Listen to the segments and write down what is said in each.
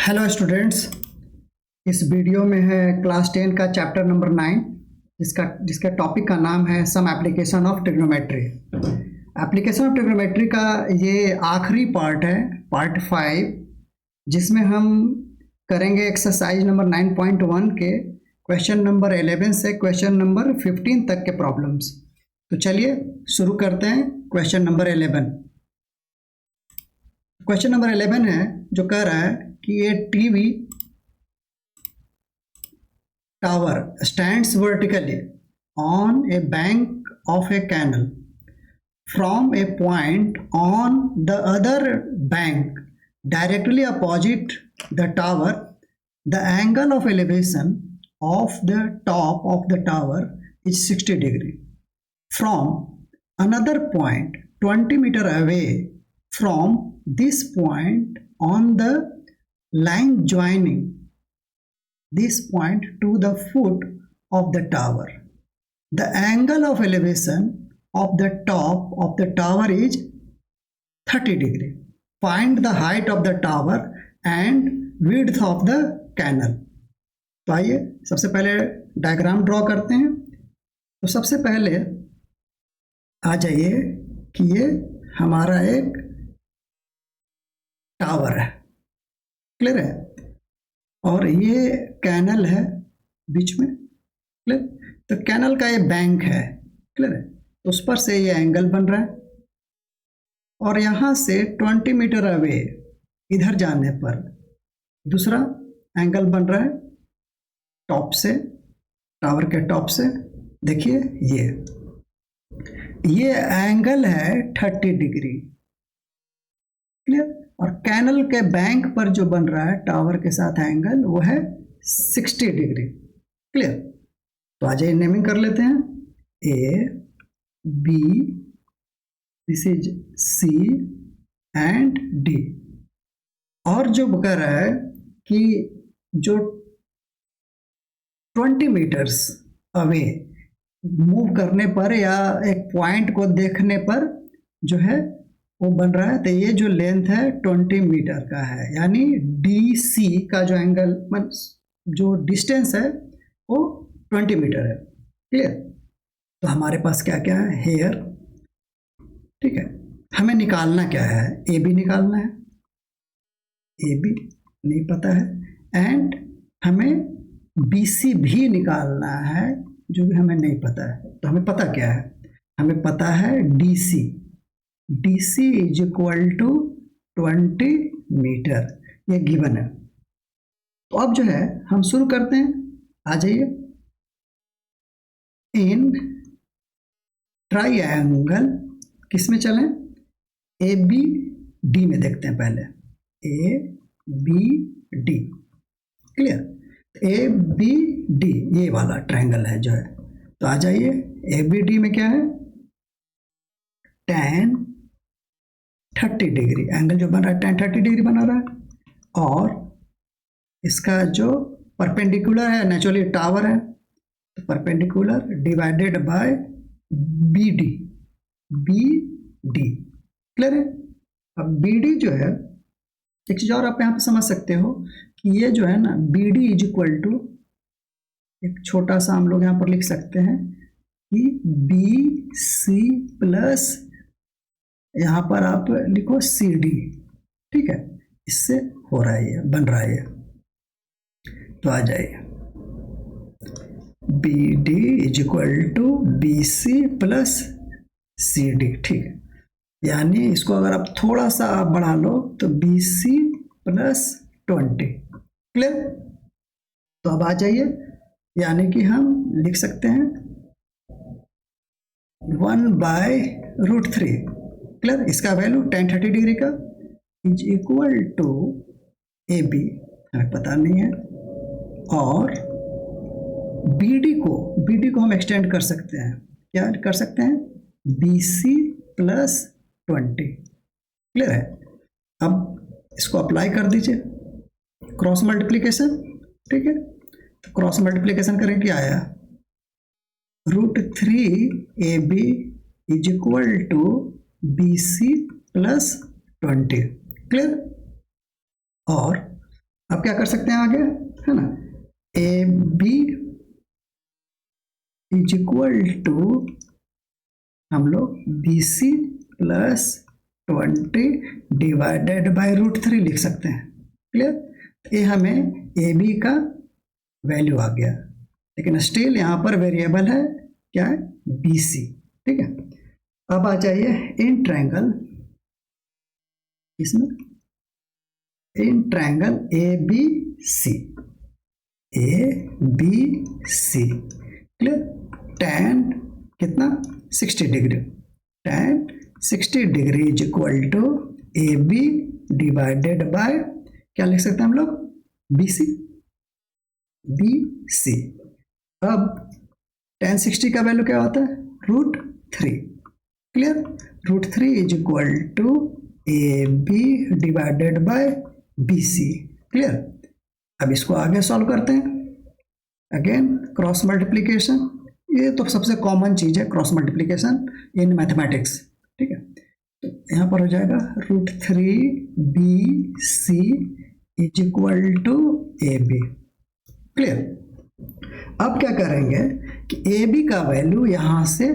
Hello students, इस video में है क्लास 10 का चैप्टर नंबर 9 जिसका टॉपिक का नाम है some application of trigonometry. Application of trigonometry का ये आखिरी पार्ट है, पार्ट 5, जिसमें हम करेंगे एक्सरसाइज नंबर 9.1 के क्वेश्चन नंबर 11 से क्वेश्चन नंबर 15 तक के प्रॉब्लम्स। तो चलिए शुरू करते हैं। क्वेश्चन नंबर 11, क्वेश्चन नंबर 11 है जो कह रहा है कि ये TV tower stands vertically on a bank of a canal from a point on the other bank directly opposite the tower. The angle of elevation of the top of the tower is 60 degree from another point 20 metre away from this point on the line joining this point to the foot of the tower. The angle of elevation of the top of the tower is 30 degree. Find the height of the tower and width of the canal. तो आइए सबसे पहले diagram draw करते हैं। तो सबसे पहले आ जाइए कि ये हमारा एक टावर है, क्लियर है, और ये कैनल है बीच में, क्लियर। तो कैनल का ये बैंक है, क्लियर है, तो उस पर से ये एंगल बन रहा है और यहाँ से 20 मीटर अवे इधर जाने पर दूसरा एंगल बन रहा है टॉप से, टावर के टॉप से। देखिए ये एंगल है 30 डिग्री, क्लियर। और कैनल के बैंक पर जो बन रहा है टावर के साथ एंगल वो है 60 डिग्री, क्लियर। तो आ जाइए नेमिंग कर लेते हैं। A B, this is C and D. और जो कह रहा है कि जो 20 मीटर्स अवे मूव करने पर या एक पॉइंट को देखने पर जो है वो बन रहा है, तो ये जो लेंथ है 20 मीटर का है, यानी डी सी का जो एंगल जो डिस्टेंस है वो 20 मीटर है, क्लियर। तो हमारे पास क्या क्या है हेयर, ठीक है। हमें निकालना क्या है, ए बी निकालना है, ए बी नहीं पता है, एंड हमें बी सी भी निकालना है जो भी हमें नहीं पता है। तो हमें पता क्या है, हमें पता है D C, DC is equal to 20 metre, ये गिवन है। तो अब जो है हम शुरू करते हैं, आ जाइए। इन ट्राइएंगल किस में चलें, ए बी डी में देखते हैं पहले, A B D, clear. A B D ये वाला ट्रायंगल है जो है, तो आ जाइए। ए बी डी में क्या है, tan 30 डिग्री, एंगल जो बन रहा है tan 30 डिग्री बना रहा है, और इसका जो परपेंडिकुलर है, नेचुरली टावर है, तो perpendicular divided by B D, clear है। अब बी डी जो है, एक चीज और आप यहाँ पे समझ सकते हो कि ये जो है ना B D is equal to, एक छोटा सा हम लोग यहाँ पर लिख सकते हैं कि बी सी प्लस यहाँ पर आप लिखो सी डी, ठीक है। इससे हो रहा है, ये बन रहा है ये। तो आ जाइए B D is equal to B C plus C D, ठीक है। यानी इसको अगर आप थोड़ा सा आप बढ़ा लो तो बी सी प्लस 20, क्लियर। तो अब आ जाइए, यानी कि हम लिख सकते हैं 1/√3, क्लियर। इसका वैल्यू tan 30 डिग्री का is equal to A B, हमें पता नहीं है, और बी डी को हम एक्सटेंड कर सकते हैं, क्या कर सकते हैं, बी सी प्लस 20, क्लियर है। अब इसको अप्लाई कर दीजिए, क्रॉस मल्टीप्लीकेशन, ठीक है। तो क्रॉस मल्टीप्लीकेशन करें, क्या आया, √3 AB is equal to BC plus 20, क्लियर। और अब क्या कर सकते हैं आगे, है ना, A B is equal to हम लोग B C plus 20 divided by √3 लिख सकते हैं। क्लियर। ये हमें ए बी का वैल्यू आ गया, लेकिन स्टिल यहाँ पर वेरिएबल है क्या है, बी सी। ठीक है। अब आ जाइए इन ट्रायंगल, इसमें in triangle A B C, A B C. Clear. tan कितना 60 degree, tan 60 degree is equal to A B divided by क्या लिख सकते हैं हम लोग, बी सी, बी सी। अब tan 60 का वैल्यू क्या होता है, √3। Clear. √3 is equal to A B divided by B C. Clear. अब इसको आगे सॉल्व करते हैं। अगेन क्रॉस मल्टीप्लीकेशन, ये तो सबसे कॉमन चीज है क्रॉस मल्टीप्लीकेशन इन मैथमेटिक्स। ठीक है। तो यहाँ पर हो जाएगा √3 B C is equal to A B. Clear. अब क्या करेंगे कि ए बी का वैल्यू यहाँ से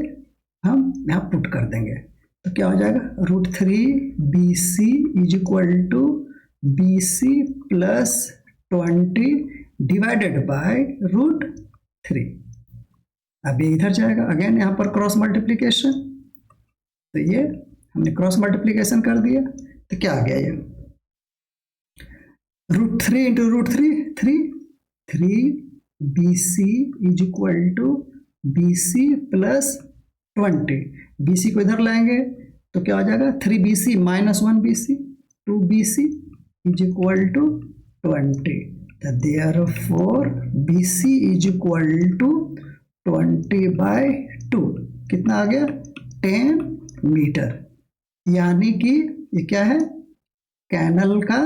हम यहाँ पुट कर देंगे, तो क्या हो जाएगा, √3 B C is equal to B C plus 20 divided by √3। अब ये इधर जाएगा, अगेन यहाँ पर क्रॉस मल्टीप्लीकेशन, तो ये हमने क्रॉस मल्टीप्लीकेशन कर दिया, तो क्या आ गया ये, √3 into √3 3 B C is equal to B C plus 20। B C को इधर लाएंगे तो क्या हो जाएगा, 3BC minus 1BC 2BC is equal to 20। Therefore BC is equal to 20/2 कितना आ गया, 10 मीटर। यानी कि ये क्या है, कैनल का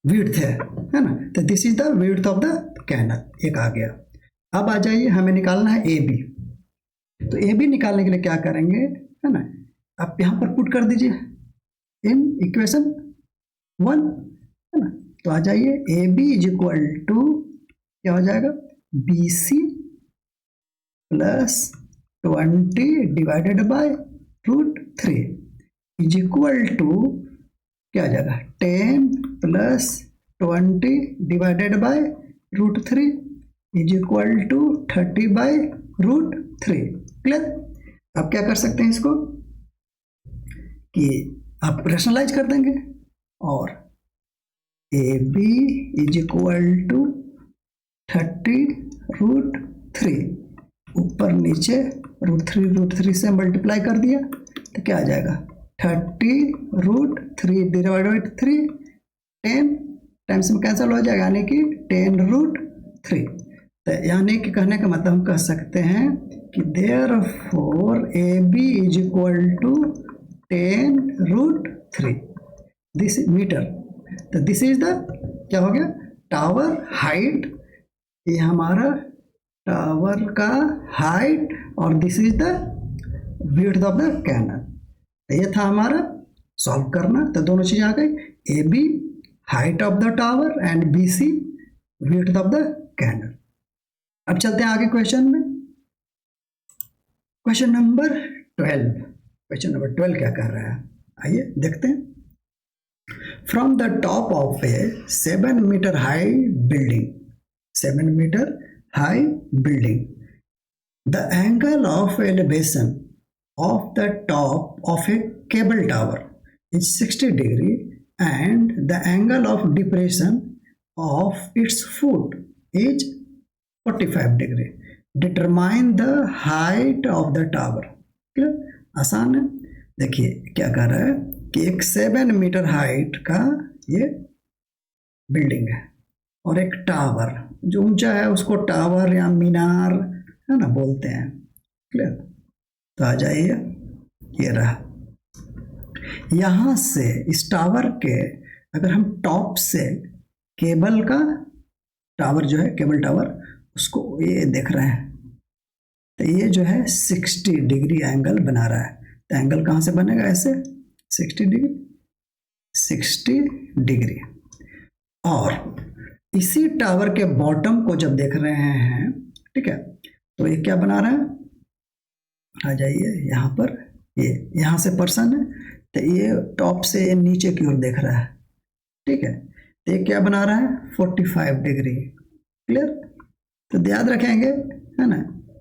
विड्थ है ना। तो this is the width of the canal, एक आ गया। अब आ जाइए, हमें निकालना है ए बी। तो ए बी निकालने के लिए क्या करेंगे, है ना, आप यहाँ पर पुट कर दीजिए इन इक्वेशन 1, है ना। तो आ जाइए A B is equal to क्या हो जाएगा, B C plus 20 divided by √3 is equal to क्या आ जाएगा, 10 plus 20 divided by √3 is equal to 30/√3। Clear. अब क्या कर सकते हैं इसको कि आप रेशनलाइज कर देंगे, और A B is equal to 30√3 ऊपर नीचे √3 से मल्टीप्लाई कर दिया, तो क्या आ जाएगा, 30√3 डिवाइडेड बाई 3, 10 टाइम्स में कैंसिल हो जाएगा, यानी कि 10√3। तो यानी कि कहने का मतलब हम कह सकते हैं कि therefore A B is equal to 10√3 this metre. तो दिस इज द क्या हो गया, टावर हाइट, ये हमारा टावर का हाइट, और this is the width of the canal. ये था हमारा सॉल्व करना। तो दोनों चीजें आ गई, A B height of the tower and B C width of the canal. अब चलते हैं आगे क्वेश्चन में। Question number 12। क्वेश्चन नंबर 12 क्या कर रहा है, आइए देखते हैं। From the top of a 7 metre high building, 7 metre high building, the angle of elevation of the top of a cable tower is 60 degree and the angle of depression of its foot is 45 degree. Determine the height of the tower. Clear, आसान है। देखिए क्या कर रहा है कि एक 7 metre height का ये बिल्डिंग है, और एक टावर जो ऊंचा है उसको टावर या मीनार है ना बोलते हैं। क्लियर। तो आ जाइए, ये रहा, यहाँ से इस टावर के अगर हम टॉप से केबल का टावर जो है, केबल टावर, उसको ये देख रहे हैं, तो ये जो है 60 डिग्री एंगल बना रहा है। तो एंगल कहाँ से बनेगा, ऐसे 60 डिग्री, 60 डिग्री। और इसी टावर के बॉटम को जब देख रहे हैं, ठीक है, तो ये क्या बना रहा है, आ जाइए यहाँ पर, ये यहाँ से पर्सन है तो ये टॉप से नीचे की ओर देख रहा है, ठीक है, तो ये क्या बना रहा है 45 डिग्री। क्लियर? तो याद रखेंगे, है ना,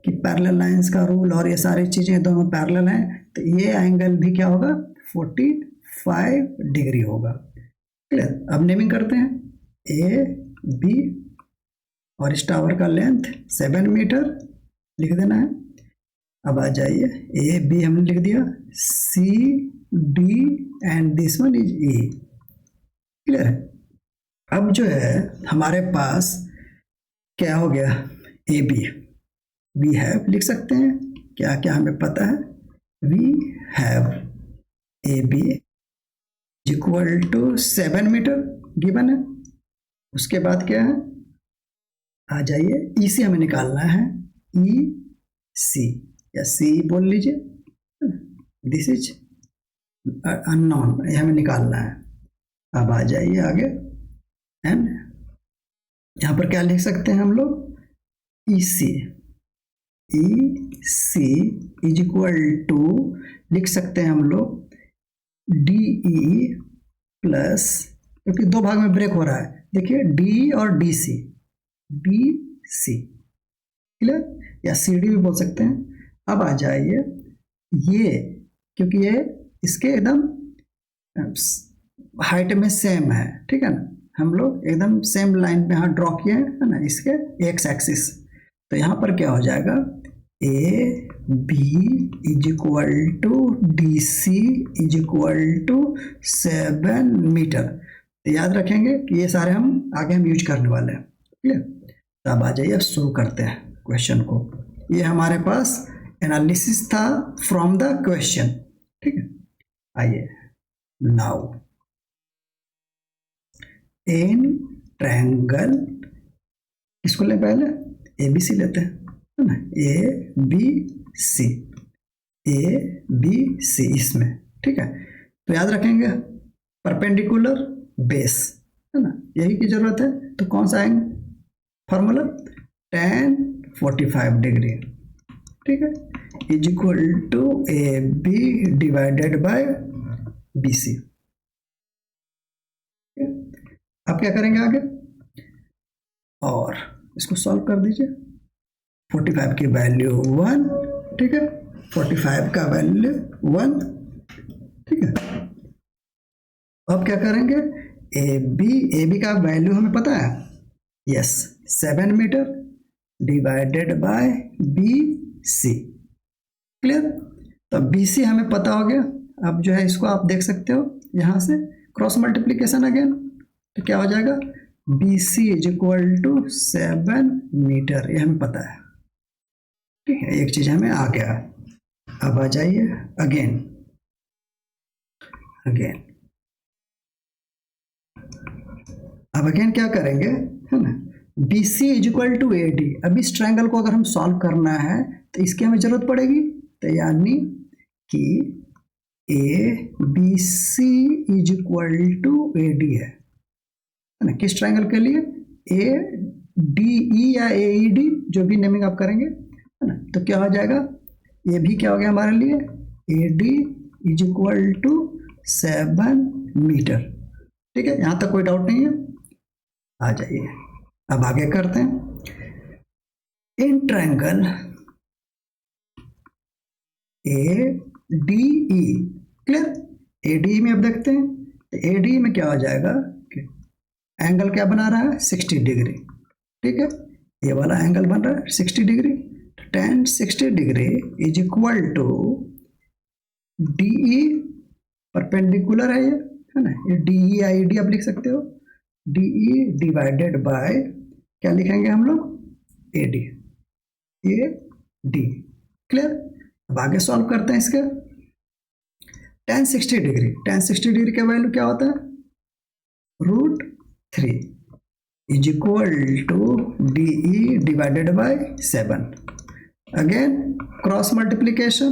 कि पैरेलल लाइंस का रूल और ये सारी चीजें दोनों पैरेलल हैं, तो ये एंगल भी क्या होगा 45 डिग्री होगा। क्लियर? अब नेमिंग करते हैं, ए बी, और इस टावर का लेंथ 7 मीटर लिख देना है। अब आ जाइए, ए बी हमने लिख दिया, C D and this one is E. Clear है? अब जो है हमारे पास क्या हो गया, ए बी, वी हैव लिख सकते हैं, क्या क्या हमें पता है, we have A B equal to 7 metre given है। उसके बाद क्या है, आ जाइए, ई सी हमें निकालना है, ई सी या सी बोल लीजिए, दिस इज अननोन, ये हमें निकालना है। अब आ जाइए आगे, एंड यहाँ पर क्या लिख सकते हैं हम लोग, ई सी इज इक्वल टू लिख सकते हैं हम लोग डी ई प्लस, क्योंकि दो भाग में ब्रेक हो रहा है, देखिए डी और डी सी, क्लियर, या सी डी भी बोल सकते हैं। अब आ जाइए, ये क्योंकि ये इसके एकदम हाइट में सेम है, ठीक है ना, हम लोग एकदम सेम लाइन पे यहाँ ड्रॉ किए हैं, है ना, इसके एक्स एक्सिस, तो यहाँ पर क्या हो जाएगा, A B is equal to D C is equal to 7 metre. तो याद रखेंगे कि ये सारे हम आगे हम यूज करने वाले हैं। क्लियर? तो अब आ जाइए, शुरू करते हैं क्वेश्चन को। ये हमारे पास एनालिसिस था फ्रॉम द क्वेश्चन, ठीक है। आइए, नाउ इन ट्रायंगल, इसको ले पहले ए बी सी लेते हैं, है ना, A B C, A B सी इसमें, ठीक है। तो याद रखेंगे परपेंडिकुलर बेस, है ना, यही की जरूरत है। तो कौन सा आएंगे फॉर्मूला, tan 45 डिग्री, ठीक है, is equal to A B divided by B C. अब क्या करेंगे आगे, और इसको सॉल्व कर दीजिए। 45 की वैल्यू 1, ठीक है, 45 का वैल्यू 1, ठीक है। अब क्या करेंगे, ए बी का वैल्यू हमें पता है, yes, 7 metre divided by B C. Clear? तो बी सी हमें पता हो गया। अब जो है इसको आप देख सकते हो यहाँ से क्रॉस मल्टीप्लीकेशन अगेन, तो क्या हो जाएगा, B C is equal to 7 metre, ये हमें पता है, ठीक है, एक चीज हमें आ गया। अब आ जाइए अगेन, अब अगेन क्या करेंगे, है ना, B C is equal to A D. अब इस ट्रायंगल को अगर हम सॉल्व करना है तो इसकी हमें जरूरत पड़ेगी, तो यानी कि A B C is equal to A D है ना, किस ट्रायंगल के लिए, ए डी ई या ए ई डी, जो भी नेमिंग आप करेंगे, है ना। तो क्या हो जाएगा, ये भी क्या हो गया हमारे लिए, A D is equal to 7 metre, ठीक है, यहां तक कोई डाउट नहीं है। आ जाइए, अब आगे करते हैं, इन triangle A D E. Clear? A D में अब देखते हैं, तो ए डी में क्या हो जाएगा, एंगल क्या बना रहा है 60 डिग्री, ठीक है, ये वाला एंगल बन रहा है 60 degree. tan 60 degree is equal to D E, perpendicular है ये, है ना, ये डी ई आई डी आप लिख सकते हो, डी ई डिवाइडेड बाय क्या लिखेंगे हम लोग, A D, A D. Clear? अब आगे सॉल्व करते हैं इसके, tan 60 डिग्री का वैल्यू क्या होता है, √3 is equal to D E divided by 7। Again cross multiplication,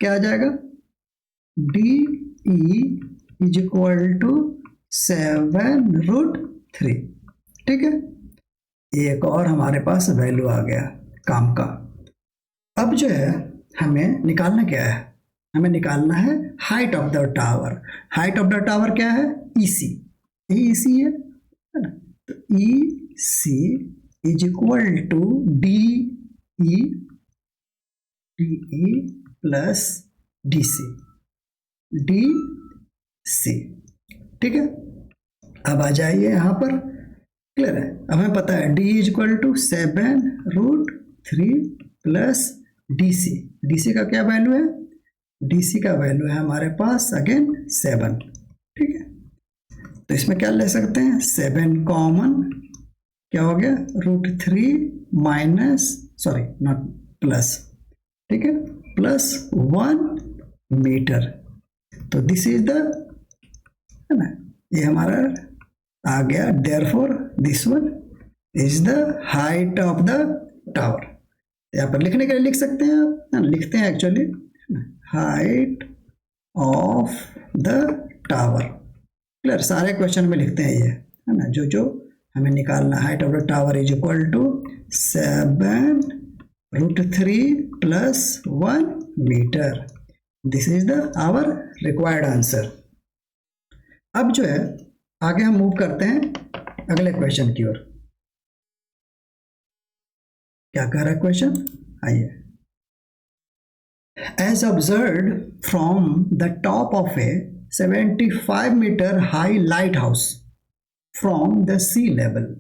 क्या आ जाएगा, D E is equal to 7√3। ठीक है, एक और हमारे पास वैल्यू आ गया काम का। अब जो है हमें निकालना क्या है, हमें निकालना है height of the tower. Height of the tower क्या है, ईसी, ये ईसी है ना। तो E C is equal to D E plus D C. ठीक है, अब आ जाइए यहाँ पर, क्लियर है। अब हमें पता है D is equal to 7√3 plus D C का क्या वैल्यू है, डी सी का वैल्यू है हमारे पास अगेन 7। ठीक है, तो इसमें क्या ले सकते हैं, 7 कॉमन, क्या हो गया √3 माइनस, सॉरी नॉट प्लस, ठीक है, प्लस 1 मीटर। तो दिस इज द, है ना, ये हमारा आ गया, therefore this one is the height of the tower. यहाँ पर लिखने के लिए लिख सकते हैं आप, लिखते हैं actually height of the tower. Clear, सारे क्वेश्चन में लिखते हैं ये, है ना, जो हमें निकालना, height of the tower is equal to 7√3 plus 1 metre. This is the our required answer. अब जो है आगे हम मूव करते हैं अगले क्वेश्चन की ओर। क्या कह रहा है क्वेश्चन, आइए। As observed from the top of a 75-meter high lighthouse from the sea level,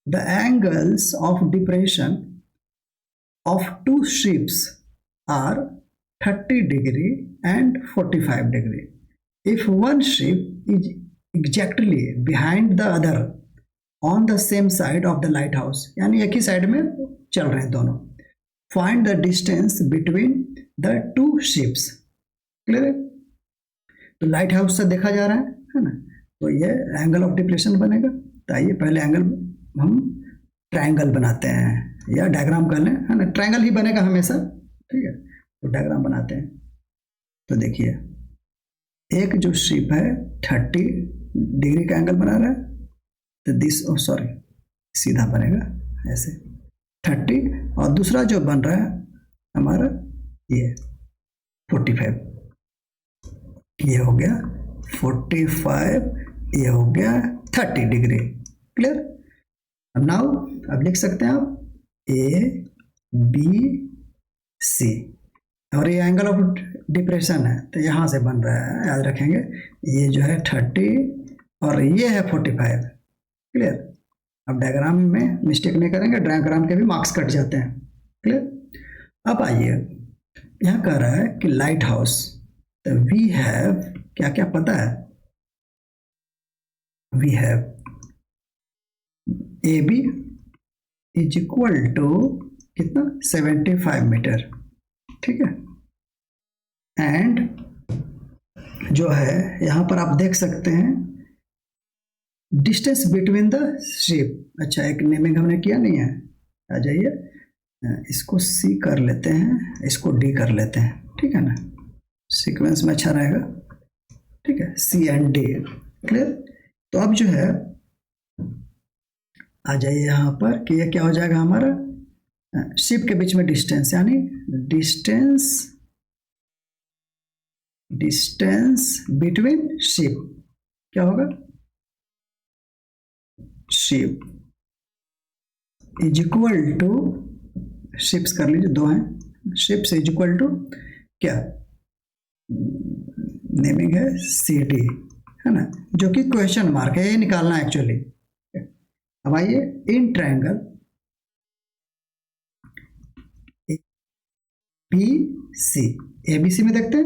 the angles of depression of two ships are 30 degree and 45 degree. If one ship is exactly behind the other on the same side of the lighthouse, यानी एक ही side में चल रहे हैं दोनों, find the distance between the two ships। Clear है, तो light house से देखा जा रहा है ना, तो ये एंगल ऑफ डिप्रेशन बनेगा। तो आइए पहले एंगल हम ट्रायंगल बनाते हैं, या डायग्राम कर लें, है ना, ट्रायंगल ही बनेगा हमेशा। ठीक है, तो डायग्राम बनाते हैं। तो देखिए एक जो शिप है 30 डिग्री का एंगल बना रहा है, तो दिस, सॉरी सीधा बनेगा ऐसे 30, और दूसरा जो बन रहा है हमारा ये 45, ये हो गया 45, ये हो गया 30 डिग्री। क्लियर, अब नाउ अब लिख सकते हैं आप ए बी सी, और ये एंगल ऑफ डिप्रेशन है तो यहाँ से बन रहा है, याद रखेंगे, ये जो है 30 और ये है 45। क्लियर, अब डायग्राम में मिस्टेक नहीं करेंगे, डायग्राम के भी मार्क्स कट जाते हैं। क्लियर, अब आइए यहाँ कह रहा है कि लाइट हाउस, तो वी हैव क्या क्या पता है, we have A B is equal to कितना 75 मीटर। ठीक है, एंड जो है यहाँ पर आप देख सकते हैं डिस्टेंस बिटवीन द शिप। अच्छा, एक नेमिंग हमने किया नहीं है, आ जाइए इसको सी कर लेते हैं, इसको डी कर लेते हैं। ठीक है ना, सीक्वेंस में अच्छा रहेगा। ठीक है, सी एंड डी। क्लियर, तो अब जो है आ जाइए यहाँ पर कि ये क्या हो जाएगा हमारा शिप के बीच में डिस्टेंस, यानी डिस्टेंस बिटवीन शिप क्या होगा, ship is equal to, ships कर लीजिए, दो हैं, शिप्स इज इक्वल टू क्या, नेमिंग है सी डी, है ना, जो कि क्वेश्चन मार्क है, ये निकालना एक्चुअली। अब आइए इन triangle B C, A B C में देखते हैं,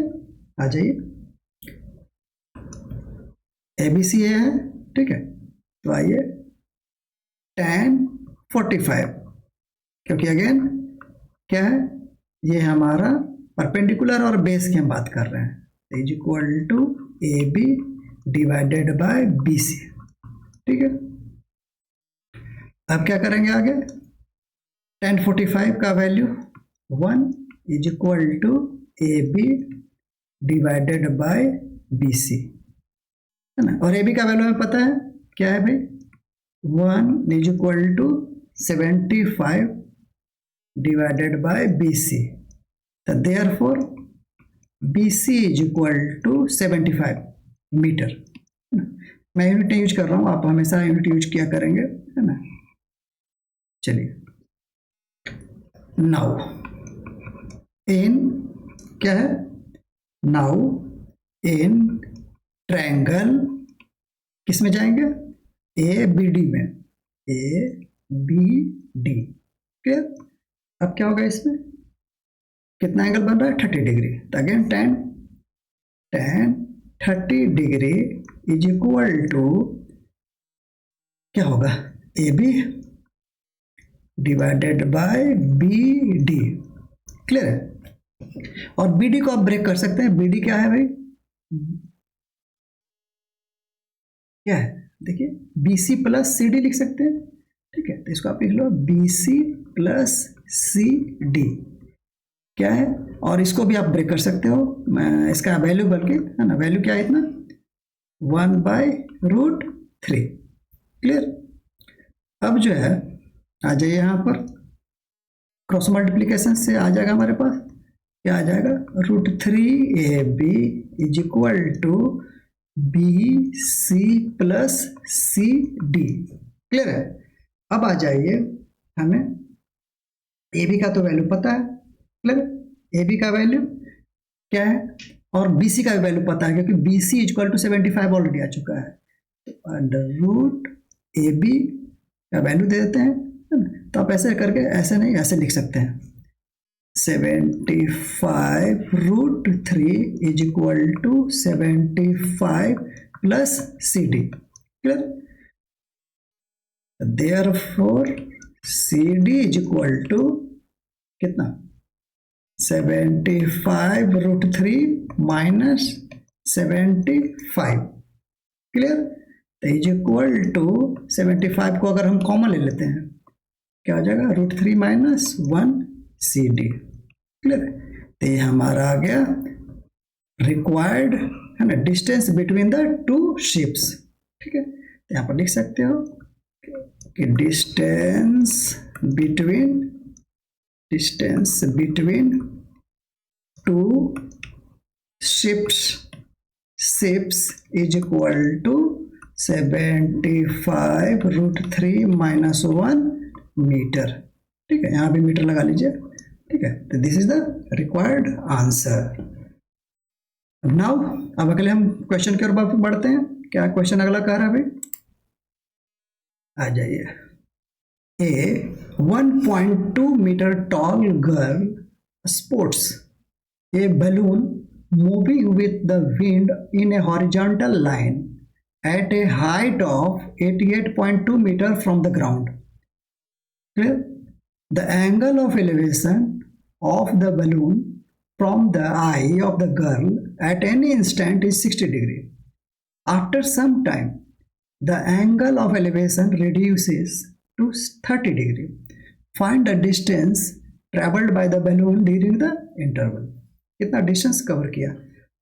आ जाइए ए बी सी है। ठीक है, तो आइए tan 45, क्योंकि अगेन क्या है, ये हमारा परपेंडिकुलर और बेस की हम बात कर रहे हैं, is equal to A B divided by B C. ठीक है, अब क्या करेंगे आगे, tan 45 का value 1 is equal to A B divided by B C. है ना। और ए बी का वैल्यू हमें पता है क्या है भाई, 1 is equal to 75 divided by B C. तो therefore B C is equal to 75 metre. मैं यूनिट यूज कर रहा हूँ, आप हमेशा यूनिट यूज किया करेंगे, है ना। चलिए नाउ इन क्या है, नाउ इन ट्रायंगल किस में जाएंगे, ए बी डी में, ए बी डी। क्लियर। अब क्या होगा, इसमें कितना एंगल बन रहा है, 30 डिग्री। तो again tan 30 degree is equal to क्या होगा, A B divided by B D. Clear है। और बी डी को आप ब्रेक कर सकते हैं। बी डी क्या है भाई, क्या है देखिए, B C plus C D लिख सकते हैं। ठीक है, तो इसको आप लिख लो B C plus C D क्या है। और इसको भी आप ब्रेक कर सकते हो, इसका वैल्यू बल्कि, है ना, वैल्यू क्या है इतना, 1/√3। क्लियर। अब जो है आ जाइए यहाँ पर, क्रॉस मल्टीप्लीकेशन से आ जाएगा हमारे पास, क्या आ जाएगा, √3ab is equal to B C plus C D. Clear है। अब आ जाइए, हमें ए बी का तो वैल्यू पता है। क्लियर। ए बी का वैल्यू क्या है, और बी सी का भी वैल्यू पता है, क्योंकि B C is equal to 75 already आ चुका है। तो √ab का वैल्यू दे देते हैं, है ना। तो आप ऐसे करके, ऐसे नहीं ऐसे लिख सकते हैं, 75√3 is equal to 75 plus C D. Clear. Therefore C D is equal to कितना, 75√3 माइनस 75। क्लियर। तो इज इक्वल टू 75 को अगर हम कॉमन ले लेते हैं, क्या हो जाएगा, √3 माइनस 1 सी डी। क्लियर। तो ये हमारा आ गया रिक्वायर्ड, है ना, distance between the two ships. ठीक है, तो यहाँ पर लिख सकते हो कि distance between two ships is equal to 75√3 minus 1 metre. ठीक है, यहाँ भी मीटर लगा लीजिए। ठीक है, तो this is the required answer. Now अब अगले हम क्वेश्चन की ओर बढ़ते हैं। क्या क्वेश्चन अगला कह रहा है भाई, आ जाइए। A 1.2 metre tall girl sports a balloon moving with the wind in a horizontal line at a height of 88.2 meter from the ground. Clear? The angle of elevation of the balloon from the eye of the girl at any instant is 60 degree. After some time, the angle of elevation reduces to 30 degree. Find the distance traveled by the balloon during the interval. कितना distance cover किया।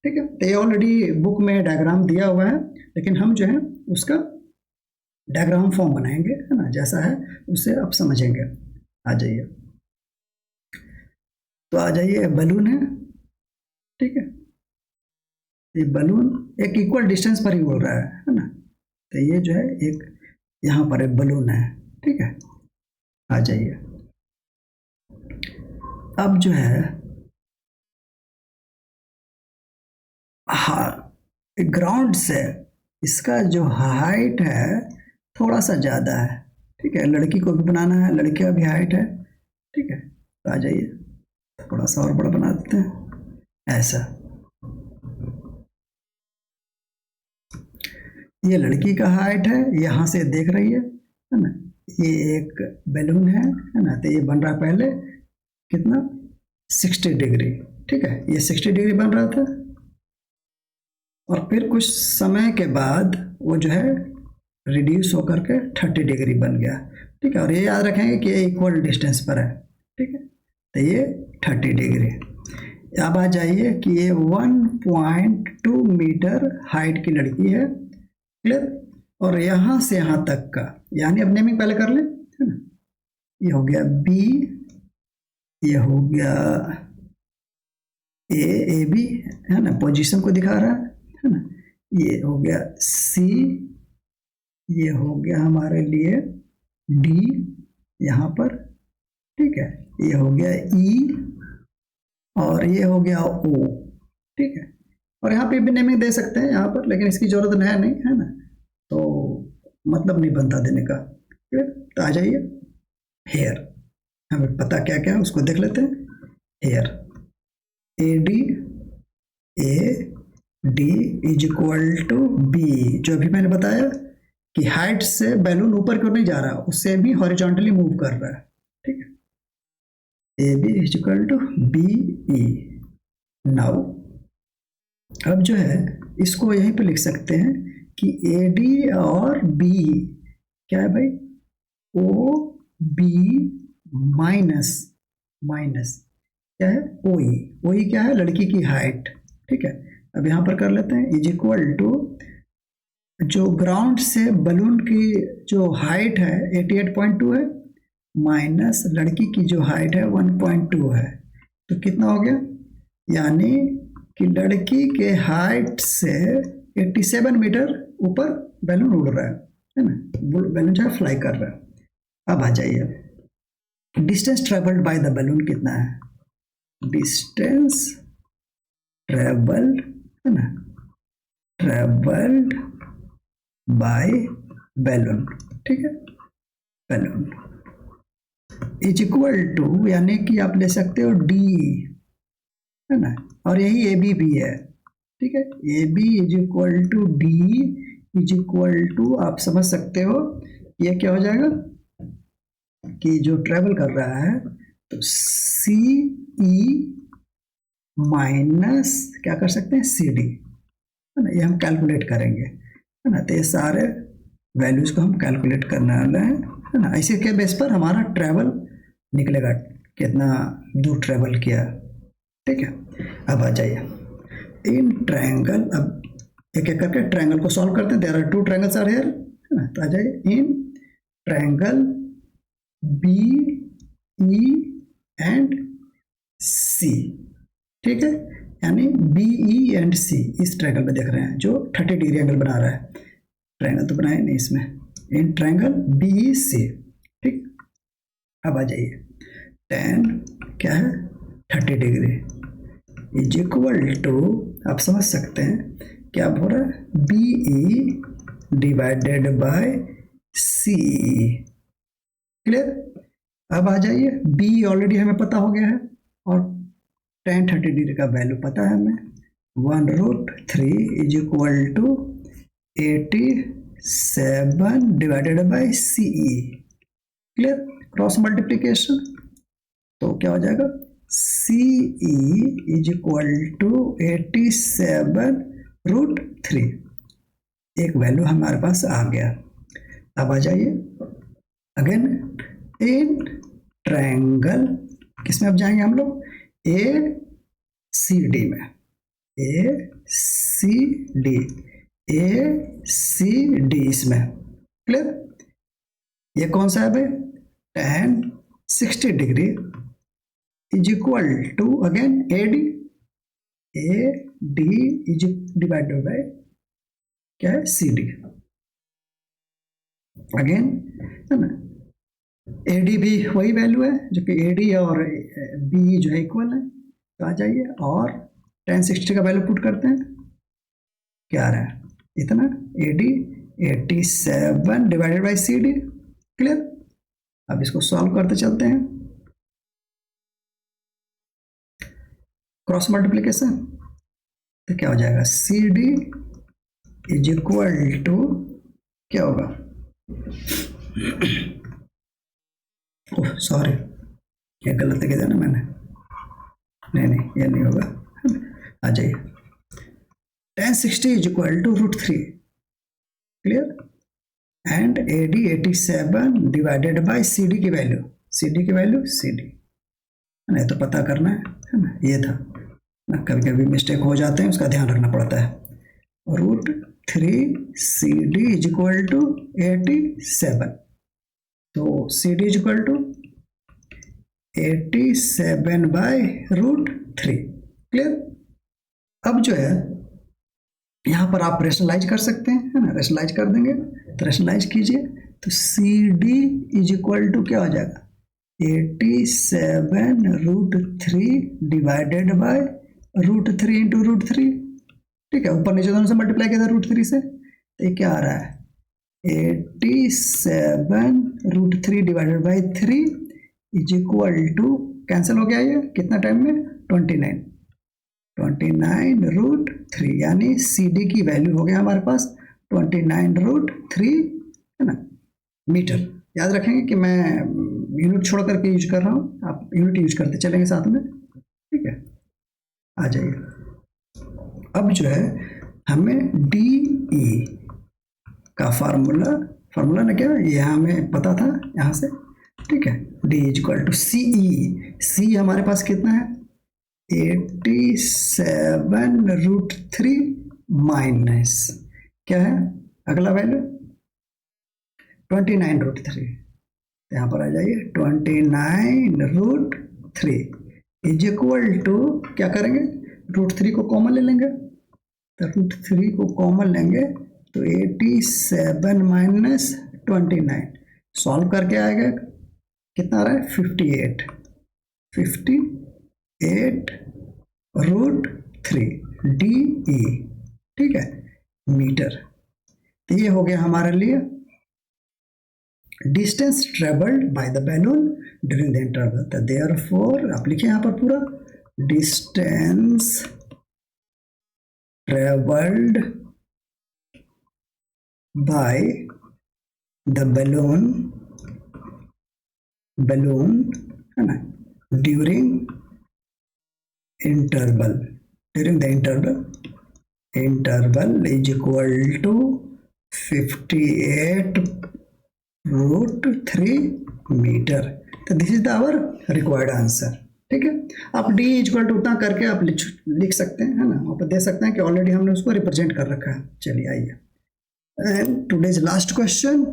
ठीक है, तो ये already book में diagram दिया हुआ है, लेकिन हम जो है उसका डायग्राम फॉर्म बनाएंगे, है ना, जैसा है उसे आप समझेंगे। आ जाइए, तो आ जाइए, बलून है। ठीक है, ये बलून एक इक्वल डिस्टेंस पर ही उड़ रहा है ना। तो ये जो है एक यहाँ पर एक बलून है। ठीक है, आ जाइए। अब जो है ग्राउंड से इसका जो हाइट है थोड़ा सा ज़्यादा है। ठीक है, लड़की को भी बनाना है, लड़की का भी हाइट है। ठीक है, तो आ जाइए, थोड़ा सा और बड़ा बना देते हैं, ऐसा। ये लड़की का हाइट है, यहाँ से देख रही है ना। ये एक बैलून है ना। तो ये बन रहा पहले कितना, 60 डिग्री। ठीक है, ये 60 डिग्री बन रहा था, और फिर कुछ समय के बाद वो जो है रिड्यूस होकर के 30 डिग्री बन गया। ठीक है, और ये याद रखेंगे कि ये इक्वल डिस्टेंस पर है। ठीक है, तो ये 30 डिग्री। अब आ जाइए कि ये 1.2 मीटर हाइट की लड़की है, क्लियर। और यहाँ से यहाँ तक का, यानी अब नेमिंग पहले कर ले, है ना। ये हो गया बी, ये हो गया ए बी, है ना, पोजीशन को दिखा रहा है ना। ये हो गया सी, ये हो गया हमारे लिए डी यहाँ पर, ठीक है। ये हो गया ई और ये हो गया ओ, ठीक है। और यहाँ पे भी नेमिंग दे सकते हैं यहाँ पर, लेकिन इसकी जरूरत है नहीं, है ना, तो मतलब नहीं बनता देने का। फिर तो आ जाइए हेयर, हमें पता क्या क्या है उसको देख लेते हैं। Here A D is equal to B, जो अभी मैंने बताया कि हाइट से बैलून ऊपर क्यों नहीं जा रहा, उससे भी हॉरिजॉन्टली मूव कर रहा है, ठीक है। A B is equal to B E. Now अब जो है इसको यहीं पे लिख सकते हैं कि ए डी और बी क्या है भाई, ओ बी माइनस क्या है, ओ ई क्या है, लड़की की हाइट, ठीक है। अब यहाँ पर कर लेते हैं इज इक्वल टू जो ग्राउंड से बलून की जो हाइट है 88.2 है, माइनस लड़की की जो हाइट है 1.2 है, तो कितना हो गया, यानी कि लड़की के हाइट से 87 मीटर ऊपर बैलून उड़ रहा है ना, बैलून जो है फ्लाई कर रहा है। अब आ जाइए distance travelled by the balloon कितना है, डिस्टेंस ट्रेवल्ड, है ना, ट्रेवल्ड बाय बैलून, ठीक है, बैलून इज इक्वल टू, यानी कि आप ले सकते हो डी, है ना, और यही ए बी भी है, ठीक है। A B is equal to D is equal to, आप समझ सकते हो ये क्या हो जाएगा कि जो ट्रेवल कर रहा है तो सी ई माइनस क्या कर सकते हैं सी डी, है ना, ये हम कैलकुलेट करेंगे, है ना। तो ये सारे वैल्यूज को हम कैलकुलेट करने वाले हैं, है ना। ऐसे के बेस पर हमारा ट्रेवल निकलेगा, कितना दूर ट्रेवल किया, ठीक है। अब आ जाइए इन ट्रायंगल, अब एक एक करके ट्रायंगल को सॉल्व करते हैं। There are two triangles are here, है ना। तो आ जाइए in triangle B E and C, ठीक है, यानी बी ई एंड सी इस ट्रायंगल में देख रहे हैं जो 30 डिग्री एंगल बना रहा है। ट्रायंगल तो बनाए नहीं इसमें, इन ट्रायंगल बी ई सी, ठीक। अब आ जाइए tan क्या है 30 डिग्री इज इक्वल टू, आप समझ सकते हैं क्या हो रहा है, B E divided by C, clear. अब आ जाइए बी ऑलरेडी हमें पता हो गया है और tan 30 डिग्री का वैल्यू पता है हमें, 1√3 is equal to 87 divided by C E, clear. Cross multiplication, तो क्या हो जाएगा C E is equal to 87√3, एक वैल्यू हमारे पास आ गया। अब आ जाइए अगेन इन ट्रायंगल, किसमें अब जाएंगे हम लोग, ए सी डी में, ए सी डी इसमें, क्लियर। ये कौन सा है भाई, tan 60 degree is equal to again A D is divided by क्या है सी डी, अगेन, है ना। ए डी भी वही वैल्यू है जो कि ए डी और बी जो है इक्वल है। तो आ जाइए और tan 60 का वैल्यू पुट करते हैं, क्या आ रहा है इतना, A D 87 divided by C D, clear. अब इसको सॉल्व करते चलते हैं, क्रॉस मल्टीप्लीकेशन, तो क्या हो जाएगा C D is equal to क्या होगा, ओह सॉरी ये गलत लिख दिया ना मैंने, नहीं ये नहीं होगा, आ जाइए tan 60 is equal to √3, clear, and A D 87 divided by C D की वैल्यू, सी डी नहीं तो पता करना है ना, ये था ना, कभी कभी मिस्टेक हो जाते हैं उसका ध्यान रखना पड़ता है, √3 CD इज इक्वल टू 87। तो CD is equal to 87/√3। Clear. अब जो है यहाँ पर आप रेशनलाइज कर सकते हैं, है ना, रेशनलाइज कर देंगे तो रेशनलाइज कीजिए तो CD इज इक्वल टू क्या हो जाएगा 87√3 डिवाइडेड बाय √3 इंटू √3। ठीक है, ऊपर नीचे दोनों से मल्टीप्लाई किया था √3 से, तो ये क्या आ रहा है 87√3 divided by 3 is equal to, cancel हो गया ये कितना टाइम में 29√3, यानी CD की वैल्यू हो गया हमारे पास 29√3, है ना, मीटर। याद रखेंगे कि मैं यूनिट छोड़ करके यूज कर रहा हूँ, आप यूनिट यूज करते चलेंगे साथ में। ठीक है, आ जाइए। अब जो है हमें DE का फार्मूला ना क्या ये हमें पता था यहाँ से। ठीक है, D is equal to CE हमारे पास कितना है 87√3 माइनस क्या है अगला वैल्यू 29√3। यहाँ पर आ जाइए 29√3 इज इक्वल टू क्या करेंगे √3 को कॉमन ले लेंगे, तो √3 को कॉमन लेंगे तो 87 माइनस 29 सॉल्व करके आएगा कितना आ रहा है 58√3 DE। ठीक है, मीटर। तो ये हो गया हमारे लिए distance travelled by the balloon during the interval. तो देयरफॉर आप लिखिए यहाँ पर पूरा distance travelled by the balloon है ना during the interval is equal to 58√3 metre. तो this is the our required answer. ठीक है, आप D इक्वल टू उतना करके आप लिख सकते हैं, है ना, आप दे सकते हैं कि ऑलरेडी हमने उसको रिप्रेजेंट कर रखा है। चलिए आइए, and today's last question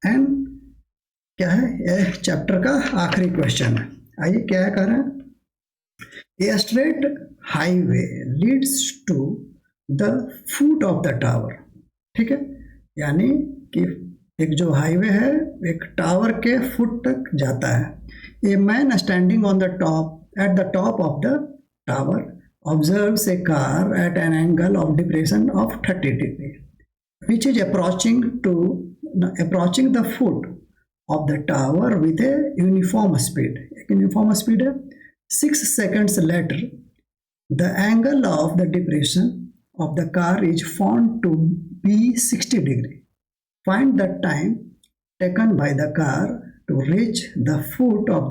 and क्या है ये चैप्टर का आखिरी क्वेश्चन है। आइए क्या है कह रहे हैं, a straight highway leads to the foot of the tower. ठीक है, यानी कि एक जो हाईवे है एक टावर के फुट तक जाता है। A man standing on the top at the top of the tower observes A car eight an angle of depression of 30 degree which is approaching the foot of the tower with a uniform speed. एक uniform speed है। 6 seconds later, the angle of the depression of the car is found to be 60 degree. Find the time taken by the car to reach the foot of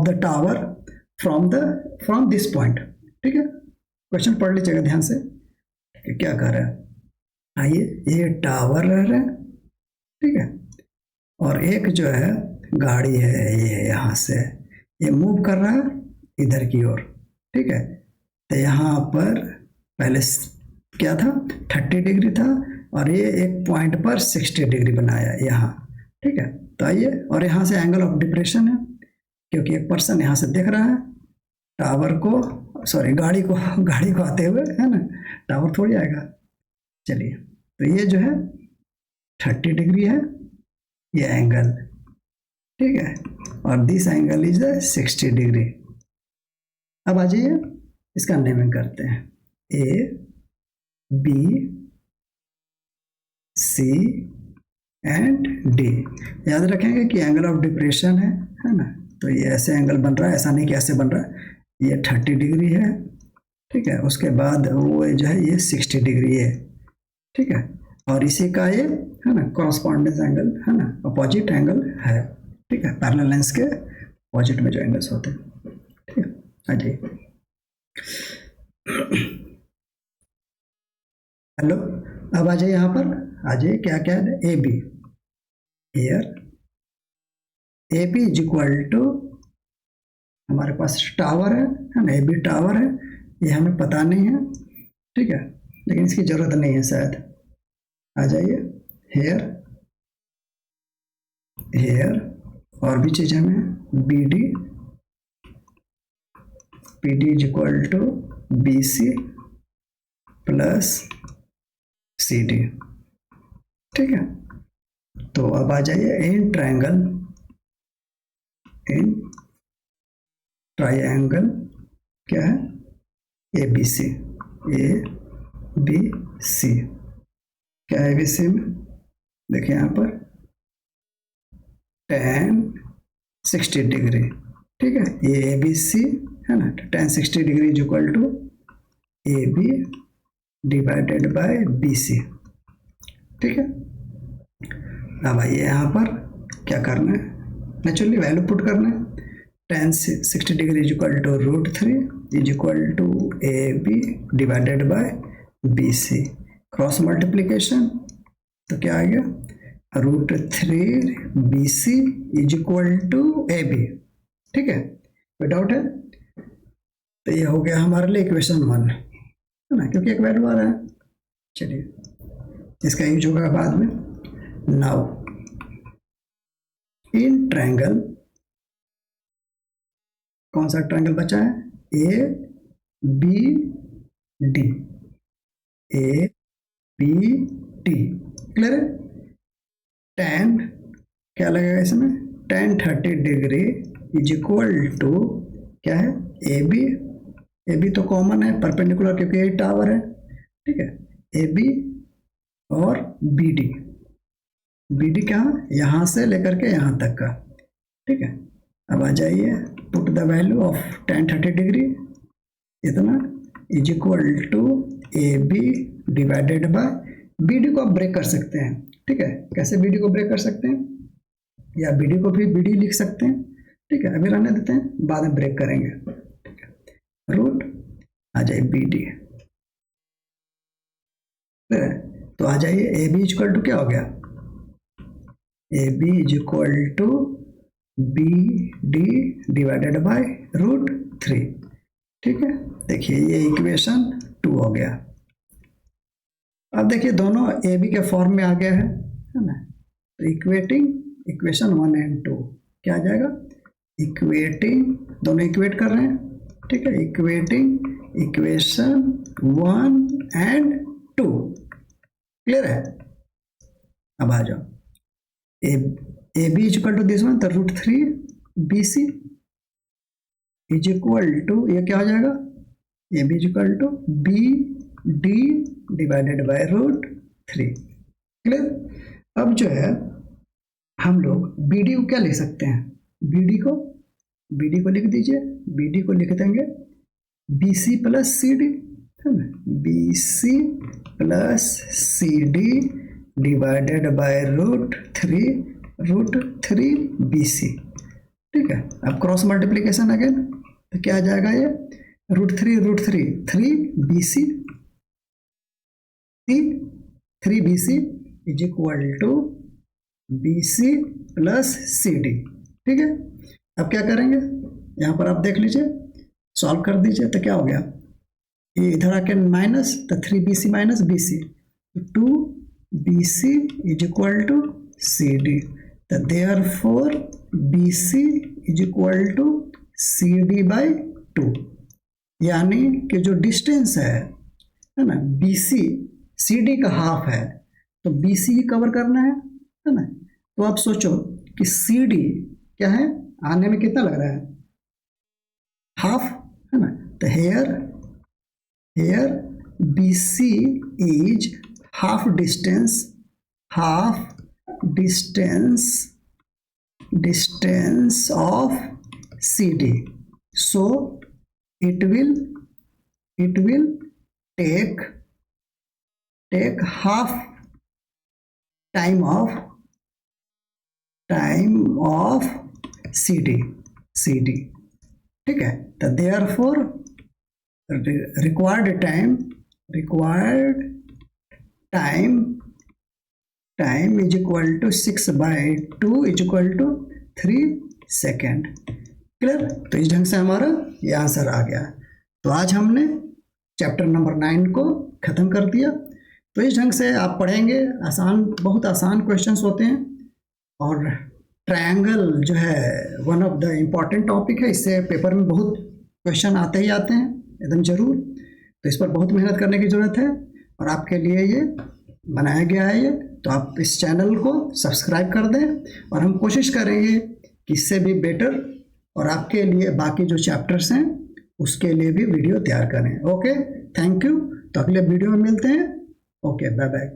the tower from this point. ठीक है, question पढ़ लीजिएगा ध्यान से कि क्या कर रहा है। आइए, ये टावर रह रहा है, ठीक है, और एक जो है गाड़ी है ये यहाँ से ये मूव कर रहा है इधर की ओर। ठीक है, तो यहाँ पर पहले क्या था 30 डिग्री था और ये एक पॉइंट पर 60 डिग्री बनाया यहाँ। ठीक है, तो आइए, और यहाँ से एंगल ऑफ डिप्रेशन है क्योंकि एक पर्सन यहाँ से देख रहा है टावर को, सॉरी गाड़ी को आते हुए, है ना, टावर थोड़ी आएगा। चलिए, तो ये जो है 30 डिग्री है ये एंगल। ठीक है, और दिस एंगल इज 60 डिग्री। अब आ जाइए इसका नेमिंग करते हैं, A B C and D। याद रखेंगे कि एंगल ऑफ डिप्रेशन है ना, तो ये ऐसे एंगल बन रहा है, ऐसा नहीं कि ऐसे बन रहा है। ये 30 डिग्री है, ठीक है, उसके बाद वो जो है ये 60 डिग्री है। ठीक है, और इसी का ये है ना कॉरस्पॉन्डेंस एंगल है ना, अपोजिट एंगल है। ठीक है, पैरेलल लाइंस के अपोजिट में जो एंगल्स होते हैं। ठीक है, आ जाइए। हेलो, अब आ जाइए यहाँ पर, आ जाइए क्या क्या है A B. Here A B is equal to हमारे पास टावर है ना, ए बी टावर है, ये हमें पता नहीं है। ठीक है, लेकिन इसकी जरूरत नहीं है शायद। आ जाइए, हेयर, हेयर और भी चीज हमें B D, P D is equal to B C plus C D. ठीक है, तो अब आ जाइए इन ट्रायंगल, इन ट्रायंगल क्या है, A B C, A B सी। क्या है ए बी सी में, देखिए यहाँ पर tan 60 डिग्री। ठीक है, ये ए बी सी है ना, tan 60 degree is equal to A B divided by B C. ठीक है, अब आइए यहाँ पर क्या करना है, नेचुरली वैल्यू पुट करना है। tan 60 degree is equal to √3 is equal to A B divided by B C, cross multiplication, तो क्या आ गया, √3 B C is equal to A B. ठीक है, कोई डाउट है, तो ये हो गया हमारे लिए इक्वेशन 1 है ना, क्योंकि एक वैल्यू आ रहा है। चलिए इसका यूज होगा बाद में। नाउ इन ट्रायंगल, कौन सा ट्रायंगल बचा है, A B D, A B D, clear है। tan क्या लगेगा इसमें, tan 30 degree is equal to क्या है, ए बी, ए बी तो कॉमन है परपेंडिकुलर क्योंकि ये टावर है। ठीक है, ए बी और बी डी, बी डी कहाँ, यहाँ से लेकर के यहाँ तक का। ठीक है, अब आ जाइए, put the value of tan 30 degree इतना is equal to A B divided by B D को आप ब्रेक कर सकते हैं। ठीक है, कैसे बी डी को ब्रेक कर सकते हैं, या बी डी को भी बी डी लिख सकते हैं। ठीक है, अभी रहने देते हैं, बाद में ब्रेक करेंगे। ठीक है, रूट आ जाए बी डी, तो आ जाइए A B is equal to क्या हो गया, A B is equal to B D divided by √3। ठीक है, देखिए ये इक्वेशन 2 हो गया। अब देखिए दोनों ए बी के फॉर्म में आ गया है ना, तो इक्वेटिंग इक्वेशन 1 एंड 2 क्या आ जाएगा, इक्वेटिंग, दोनों इक्वेट कर रहे हैं। ठीक है, इक्वेटिंग इक्वेशन 1 एंड 2, क्लियर है। अब आ जाओ, A B is equal to this one, तो √3 B C is equal to, ये क्या हो जाएगा, A B is equal to B D divided by √3, clear. अब जो है हम लोग बी डी को क्या लिख सकते हैं, बी डी को लिख दीजिए, बी डी को लिख देंगे B C plus C D, है ना, B C plus C D divided by √3 B C. ठीक है, अब क्रॉस मल्टीप्लीकेशन अगेन, तो क्या आ जाएगा ये, √3 3 B C, 3 B C is equal to B C plus C D. ठीक है, अब क्या करेंगे, यहाँ पर आप देख लीजिए, सॉल्व कर दीजिए, तो क्या हो गया, ये इधर आके माइनस, तो 3 B C minus B C, 2 B C is equal to C D, तो therefore B C is equal to C D by 2, यानी कि जो डिस्टेंस है ना, बी सी सी डी का हाफ है, तो बी सी ही कवर करना है ना। तो आप सोचो कि सी डी क्या है, आने में कितना लग रहा है, हाफ, है ना, तो here B C is half distance of C D, so it will take half time of CD। ठीक है, तो therefore required time is equal to 6/2 is equal to 3 second, clear. तो इस ढंग से हमारा ये आंसर आ गया। तो आज हमने चैप्टर नंबर 9 को ख़त्म कर दिया। तो इस ढंग से आप पढ़ेंगे, आसान, बहुत आसान क्वेश्चंस होते हैं। और ट्रायंगल जो है one of the important topic है, इससे पेपर में बहुत क्वेश्चन आते ही आते हैं एकदम ज़रूर। तो इस पर बहुत मेहनत करने की ज़रूरत है और आपके लिए ये बनाया गया है ये। तो आप इस चैनल को सब्सक्राइब कर दें और हम कोशिश करेंगे कि इससे भी बेटर और आपके लिए बाकी जो चैप्टर्स हैं उसके लिए भी वीडियो तैयार करें। Okay, thank you. तो अगले वीडियो में मिलते हैं। Okay, bye bye.